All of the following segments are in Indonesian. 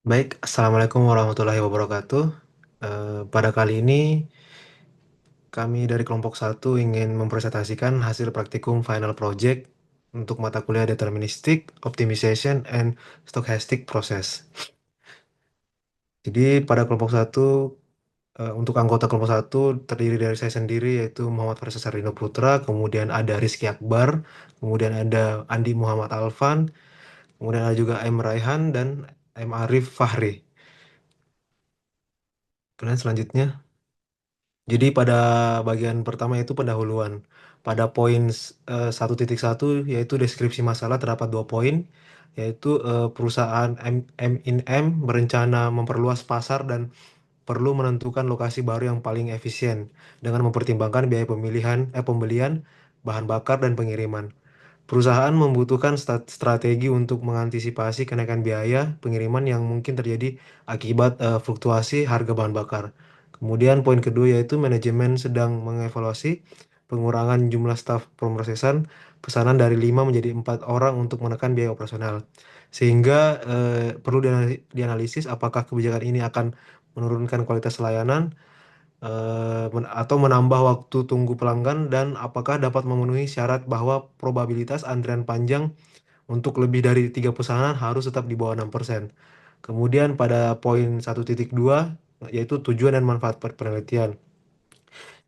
Baik, Assalamualaikum warahmatullahi wabarakatuh. Pada kali ini, kami dari kelompok satu ingin mempresentasikan hasil praktikum final project untuk mata kuliah Deterministic, Optimization, and Stochastic Process. Jadi, pada kelompok satu, untuk anggota kelompok satu terdiri dari saya sendiri, yaitu Muhammad Faisal Sarino Putra, kemudian ada Rizky Akbar, kemudian ada Andi Muhammad Alfan, kemudian ada juga M. Raihan, dan M. Arif Fahri. Kemudian selanjutnya, jadi pada bagian pertama itu pendahuluan. Pada poin 1.1 yaitu deskripsi masalah terdapat 2 poin, yaitu perusahaan M in M berencana memperluas pasar dan perlu menentukan lokasi baru yang paling efisien dengan mempertimbangkan biaya pembelian, bahan bakar dan pengiriman. Perusahaan membutuhkan strategi untuk mengantisipasi kenaikan biaya pengiriman yang mungkin terjadi akibat fluktuasi harga bahan bakar. Kemudian poin kedua yaitu manajemen sedang mengevaluasi pengurangan jumlah staf pemrosesan pesanan dari 5 menjadi 4 orang untuk menekan biaya operasional. Sehingga perlu dianalisis apakah kebijakan ini akan menurunkan kualitas layanan atau menambah waktu tunggu pelanggan dan apakah dapat memenuhi syarat bahwa probabilitas antrian panjang untuk lebih dari 3 pesanan harus tetap di bawah 6%. Kemudian pada poin 1.2 yaitu tujuan dan manfaat penelitian.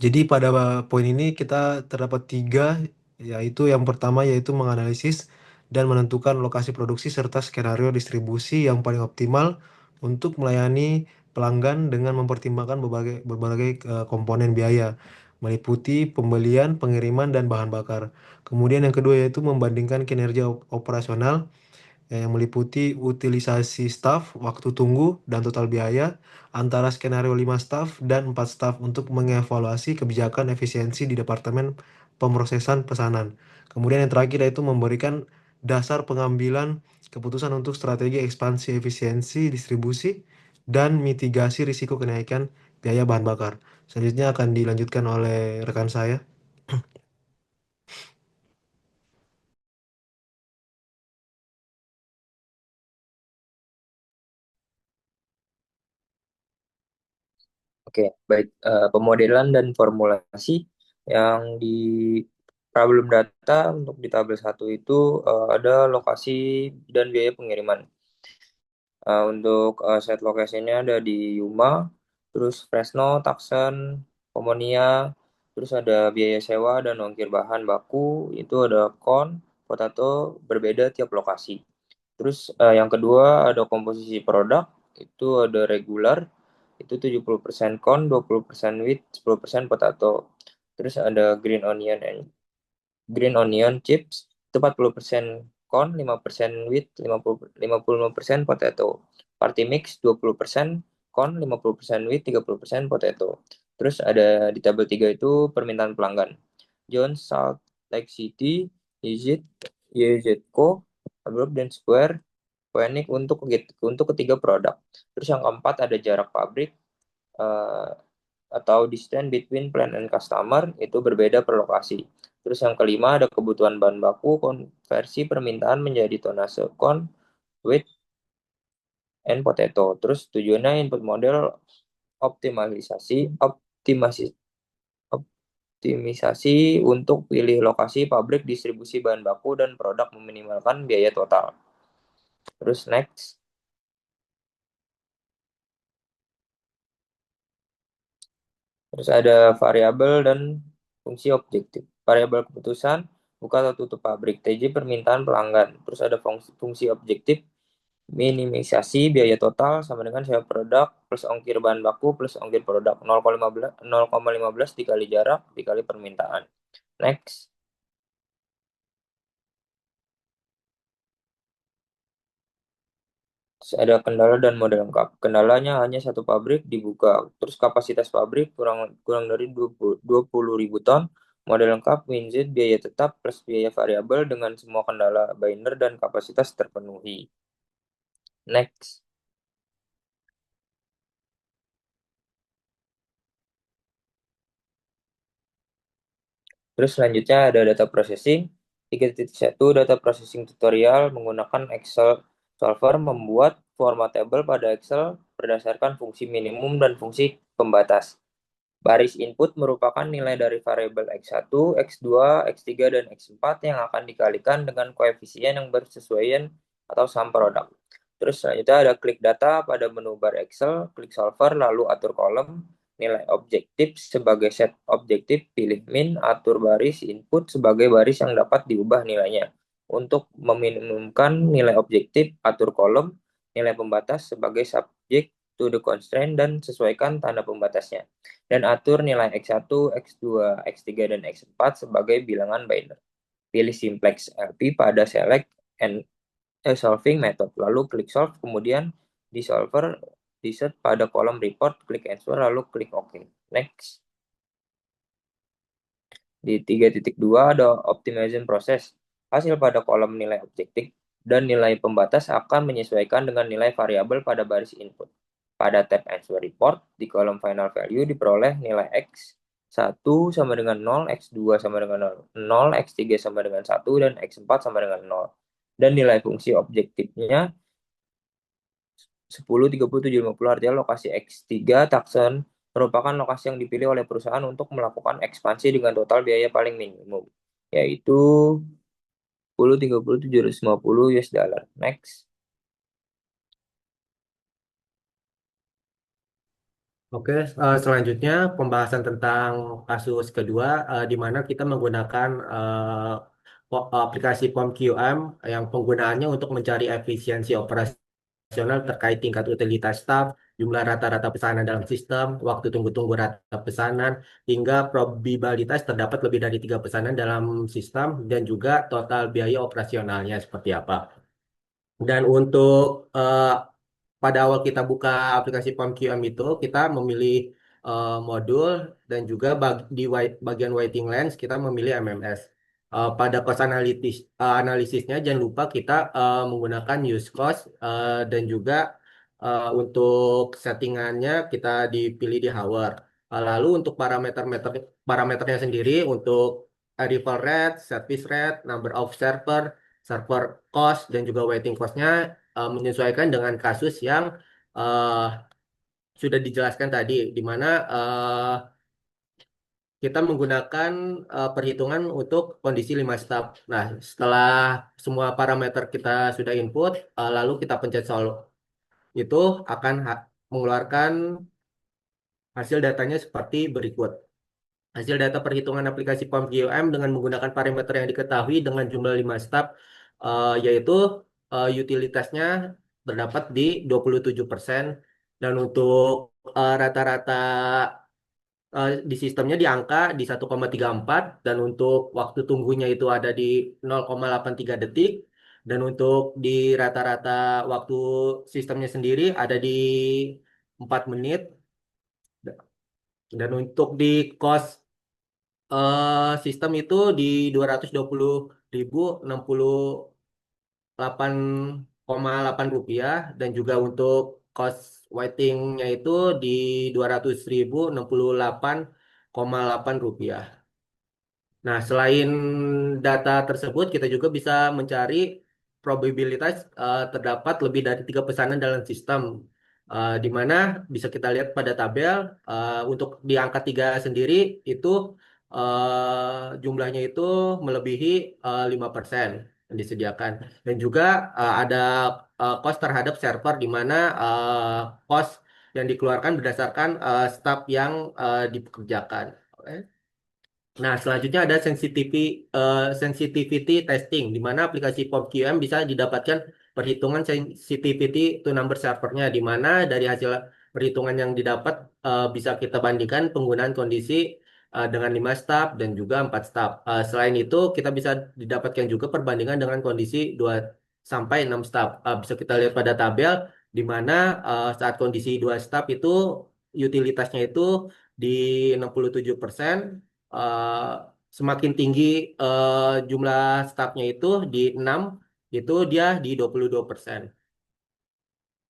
Jadi pada poin ini kita terdapat tiga, yaitu yang pertama yaitu menganalisis dan menentukan lokasi produksi serta skenario distribusi yang paling optimal untuk melayani pelanggan dengan mempertimbangkan berbagai komponen biaya, meliputi pembelian, pengiriman, dan bahan bakar. Kemudian yang kedua yaitu membandingkan kinerja operasional yang meliputi utilisasi staf, waktu tunggu, dan total biaya antara skenario 5 staf dan 4 staf untuk mengevaluasi kebijakan efisiensi di Departemen Pemrosesan Pesanan. Kemudian yang terakhir yaitu memberikan dasar pengambilan keputusan untuk strategi ekspansi efisiensi distribusi dan mitigasi risiko kenaikan biaya bahan bakar. Selanjutnya akan dilanjutkan oleh rekan saya. Oke, baik. Pemodelan dan formulasi yang di problem data untuk di tabel satu itu ada lokasi dan biaya pengiriman. Untuk set lokasinya ada di Yuma, terus Fresno, Tucson, Pomonia, terus ada biaya sewa dan ongkir bahan baku, itu ada corn, potato, berbeda tiap lokasi. Terus yang kedua ada komposisi produk, itu ada regular, itu 70% corn, 20% wheat, 10% potato. Terus ada green onion chips, itu 40% corn, 5% wheat, 55% potato. Party mix 20% corn, 50% wheat, 30% potato. Terus ada di tabel 3 itu permintaan pelanggan. John, Salt Lake City, YZ, YZco, Globe dan Square, Phoenix untuk ketiga produk. Terus yang keempat ada jarak pabrik eh, atau distance between plant and customer itu berbeda per lokasi. Terus yang kelima ada kebutuhan bahan baku, konversi permintaan menjadi tonase corn, wheat, and potato. Terus tujuannya input model optimalisasi, optimasi, optimisasi untuk pilih lokasi pabrik distribusi bahan baku dan produk meminimalkan biaya total. Terus next. Terus ada variabel dan fungsi objektif. Variabel keputusan, buka atau tutup pabrik, TJ permintaan pelanggan. Terus ada fungsi objektif, minimisasi biaya total sama dengan sewa produk plus ongkir bahan baku plus ongkir produk 0,15 dikali jarak dikali permintaan. Next. Terus ada kendala dan model lengkap. Kendalanya hanya satu pabrik dibuka. Terus kapasitas pabrik kurang kurang dari 20.000 ton. Model lengkap WinZ biaya tetap plus biaya variabel dengan semua kendala binder dan kapasitas terpenuhi. Next. Terus selanjutnya ada data processing. 3.1 data processing tutorial menggunakan Excel Solver membuat format tabel pada Excel berdasarkan fungsi minimum dan fungsi pembatas. Baris input merupakan nilai dari variabel X1, X2, X3, dan X4 yang akan dikalikan dengan koefisien yang bersesuaian atau sum product. Terus selanjutnya ada klik data pada menu bar Excel, klik solver, lalu atur kolom, nilai objektif sebagai set objektif, pilih min, atur baris input sebagai baris yang dapat diubah nilainya. Untuk meminimumkan nilai objektif, atur kolom, nilai pembatas sebagai subject to the constraint dan sesuaikan tanda pembatasnya dan atur nilai X1, X2, X3, dan X4 sebagai bilangan binary. Pilih simplex LP pada select and solving method, lalu klik solve, kemudian di solver di set pada kolom report, klik answer, lalu klik OK. Next. Di 3.2 ada optimization proses. Hasil pada kolom nilai objektif dan nilai pembatas akan menyesuaikan dengan nilai variabel pada baris input. Pada tab answer report, di kolom final value diperoleh nilai X1 sama dengan 0, X2 sama dengan 0, X3 sama dengan 1, dan X4 sama dengan 0. Dan nilai fungsi objektifnya 10, 30, 50, artinya lokasi X3 Tucson merupakan lokasi yang dipilih oleh perusahaan untuk melakukan ekspansi dengan total biaya paling minimum, yaitu 10, 30, 750 US dollar. Next. Oke, selanjutnya pembahasan tentang kasus kedua, di mana kita menggunakan aplikasi POM-QM yang penggunaannya untuk mencari efisiensi operasional terkait tingkat utilitas staf, jumlah rata-rata pesanan dalam sistem, waktu tunggu-tunggu rata pesanan, hingga probabilitas terdapat lebih dari 3 pesanan dalam sistem, dan juga total biaya operasionalnya seperti apa. Dan untuk pada awal kita buka aplikasi POM-QM itu, kita memilih modul dan juga di bagian waiting lens kita memilih MMS. Pada cost analisisnya jangan lupa kita menggunakan use cost dan juga untuk settingannya kita dipilih di hour. Lalu untuk parameternya sendiri untuk arrival rate, service rate, number of server cost dan juga waiting cost-nya menyesuaikan dengan kasus yang eh, sudah dijelaskan tadi, di mana kita menggunakan perhitungan untuk kondisi 5 step. Nah, setelah semua parameter kita sudah input, lalu kita pencet solve, itu akan mengeluarkan hasil datanya seperti berikut. Hasil data perhitungan aplikasi POM-QM dengan menggunakan parameter yang diketahui dengan jumlah 5 step, yaitu utilitasnya terdapat di 27%, dan untuk rata-rata di sistemnya di angka di 1,34, dan untuk waktu tunggunya itu ada di 0,83 detik, dan untuk di rata-rata waktu sistemnya sendiri ada di 4 menit, dan untuk di cost sistem itu di 220.068,8 rupiah, dan juga untuk cost waitingnya itu di 200.068,8 rupiah. Nah, selain data tersebut, kita juga bisa mencari probabilitas terdapat lebih dari 3 pesanan dalam sistem, di mana bisa kita lihat pada tabel untuk di angka 3 sendiri itu jumlahnya itu melebihi 5% yang disediakan. Dan juga ada cost terhadap server, di mana cost yang dikeluarkan berdasarkan staff yang dipekerjakan. Oke. Nah, selanjutnya ada sensitivity testing, di mana aplikasi POM-QM bisa didapatkan perhitungan sensitivity to number servernya, di mana dari hasil perhitungan yang didapat bisa kita bandingkan penggunaan kondisi dengan 5 staf dan juga 4 staf. Selain itu, kita bisa didapatkan juga perbandingan dengan kondisi 2 sampai 6 staf. Bisa kita lihat pada tabel, di mana saat kondisi 2 staf itu utilitasnya itu di 67%. eh, Semakin tinggi jumlah stafnya itu di 6, itu dia di 22%.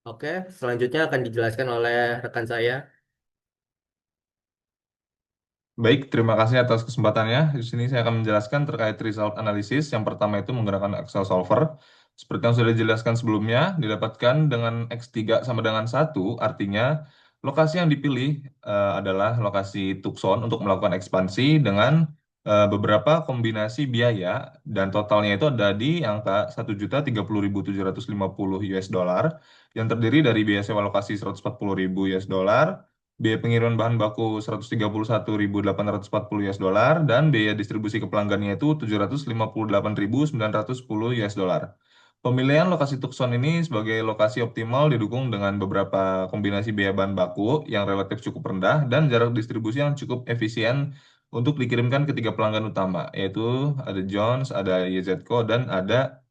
Oke, selanjutnya akan dijelaskan oleh rekan saya. Baik, terima kasih atas kesempatannya. Di sini saya akan menjelaskan terkait result analysis. Yang pertama itu menggunakan Excel Solver. Seperti yang sudah dijelaskan sebelumnya, didapatkan dengan X3 sama dengan 1, artinya lokasi yang dipilih adalah lokasi Tucson untuk melakukan ekspansi dengan beberapa kombinasi biaya dan totalnya itu ada di angka 1.030.750 US dollar yang terdiri dari biaya sewa lokasi 140.000 US dollar, biaya pengiriman bahan baku 131.840 US dollar, dan biaya distribusi ke pelanggannya itu 758.910 US dollar. Pemilihan lokasi Tucson ini sebagai lokasi optimal didukung dengan beberapa kombinasi biaya bahan baku yang relatif cukup rendah dan jarak distribusi yang cukup efisien untuk dikirimkan ke tiga pelanggan utama, yaitu ada Jones, ada YZCO, dan ada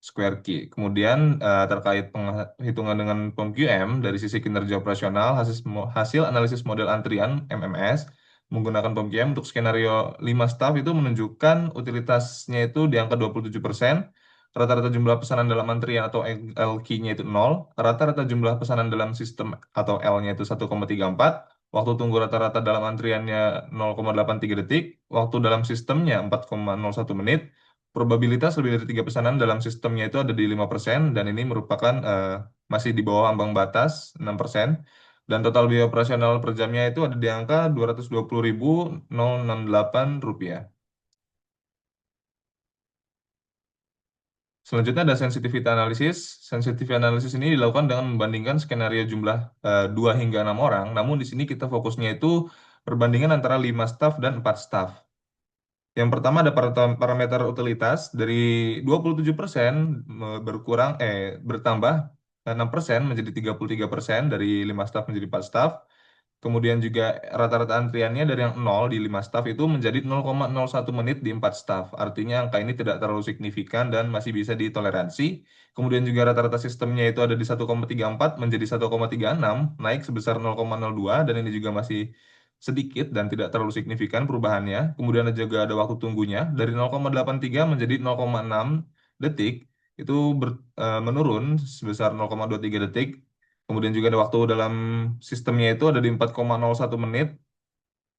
Square Key. Kemudian terkait penghitungan dengan POM-QM dari sisi kinerja operasional, hasil analisis model antrian MMS menggunakan POM-QM untuk skenario 5 staff itu menunjukkan utilitasnya itu di angka 27%, rata-rata jumlah pesanan dalam antrian atau LQ-nya itu 0, rata-rata jumlah pesanan dalam sistem atau L-nya itu 1,34, waktu tunggu rata-rata dalam antriannya 0,83 detik, waktu dalam sistemnya 4,01 menit, probabilitas lebih dari tiga pesanan dalam sistemnya itu ada di 5% dan ini merupakan masih di bawah ambang batas 6%. Dan total biaya operasional per jamnya itu ada di angka 220.068 rupiah. Selanjutnya ada sensitivity analysis. Sensitivity analysis ini dilakukan dengan membandingkan skenario jumlah 2 hingga 6 orang. Namun di sini kita fokusnya itu perbandingan antara 5 staff dan 4 staff. Yang pertama ada parameter utilitas dari 27% bertambah 6% menjadi 33% dari 5 staff menjadi 4 staff. Kemudian juga rata-rata antriannya dari yang 0 di 5 staff itu menjadi 0,01 menit di 4 staff. Artinya angka ini tidak terlalu signifikan dan masih bisa ditoleransi. Kemudian juga rata-rata sistemnya itu ada di 1,34 menjadi 1,36, naik sebesar 0,02 dan ini juga masih sedikit dan tidak terlalu signifikan perubahannya. Kemudian juga ada waktu tunggunya dari 0,83 menjadi 0,6 detik, itu menurun sebesar 0,23 detik. Kemudian juga ada waktu dalam sistemnya itu ada di 4,01 menit,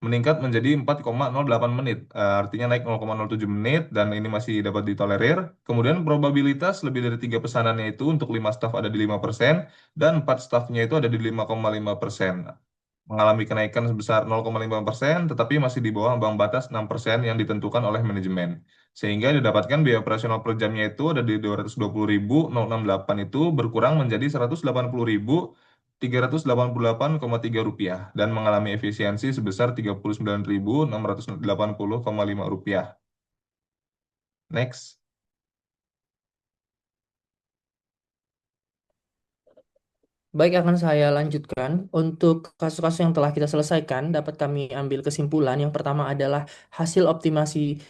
meningkat menjadi 4,08 menit. Artinya naik 0,07 menit dan ini masih dapat ditolerir. Kemudian probabilitas lebih dari tiga pesanannya itu untuk 5 staff ada di 5% dan 4 staffnya itu ada di 5,5%. Mengalami kenaikan sebesar 0,5%, tetapi masih di bawah ambang batas 6% yang ditentukan oleh manajemen. Sehingga didapatkan biaya operasional per jamnya itu ada di 220.068 itu berkurang menjadi 180.388,3 rupiah dan mengalami efisiensi sebesar 39.680,5 rupiah. Next. Baik, akan saya lanjutkan. Untuk kasus-kasus yang telah kita selesaikan, dapat kami ambil kesimpulan. Yang pertama adalah hasil optimasi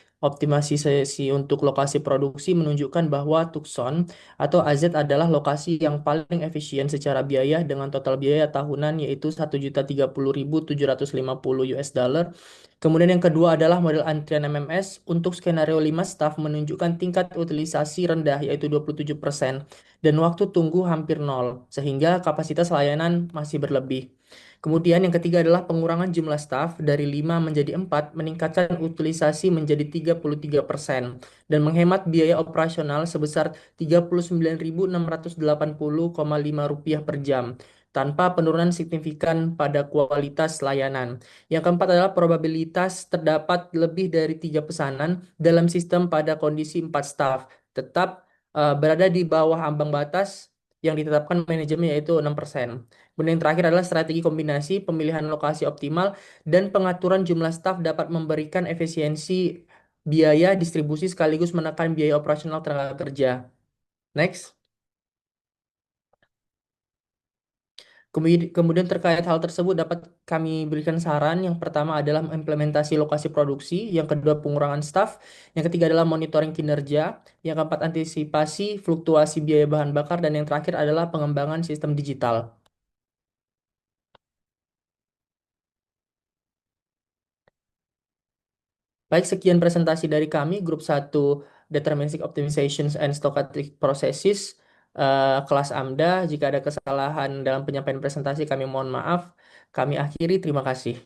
sesi untuk lokasi produksi menunjukkan bahwa Tucson atau AZ adalah lokasi yang paling efisien secara biaya dengan total biaya tahunan yaitu 1.030.750 US dollar. Kemudian yang kedua adalah model antrian MMS untuk skenario 5 staff menunjukkan tingkat utilisasi rendah yaitu 27% dan waktu tunggu hampir nol, sehingga kapasitas layanan masih berlebih. Kemudian yang ketiga adalah pengurangan jumlah staf dari 5 menjadi 4, meningkatkan utilisasi menjadi 33% dan menghemat biaya operasional sebesar 39.680,5 rupiah per jam, tanpa penurunan signifikan pada kualitas layanan. Yang keempat adalah probabilitas terdapat lebih dari 3 pesanan dalam sistem pada kondisi 4 staf, tetap berada di bawah ambang batas yang ditetapkan manajemen yaitu 6%. Kemudian yang terakhir adalah strategi kombinasi, pemilihan lokasi optimal, dan pengaturan jumlah staf dapat memberikan efisiensi biaya distribusi sekaligus menekan biaya operasional tenaga kerja. Next. Kemudian terkait hal tersebut dapat kami berikan saran. Yang pertama adalah implementasi lokasi produksi, yang kedua pengurangan staf, yang ketiga adalah monitoring kinerja, yang keempat antisipasi fluktuasi biaya bahan bakar, dan yang terakhir adalah pengembangan sistem digital. Baik, sekian presentasi dari kami, grup 1 Deterministic Optimizations and Stochastic Processes, kelas AMDA. Jika ada kesalahan dalam penyampaian presentasi, kami mohon maaf. Kami akhiri, terima kasih.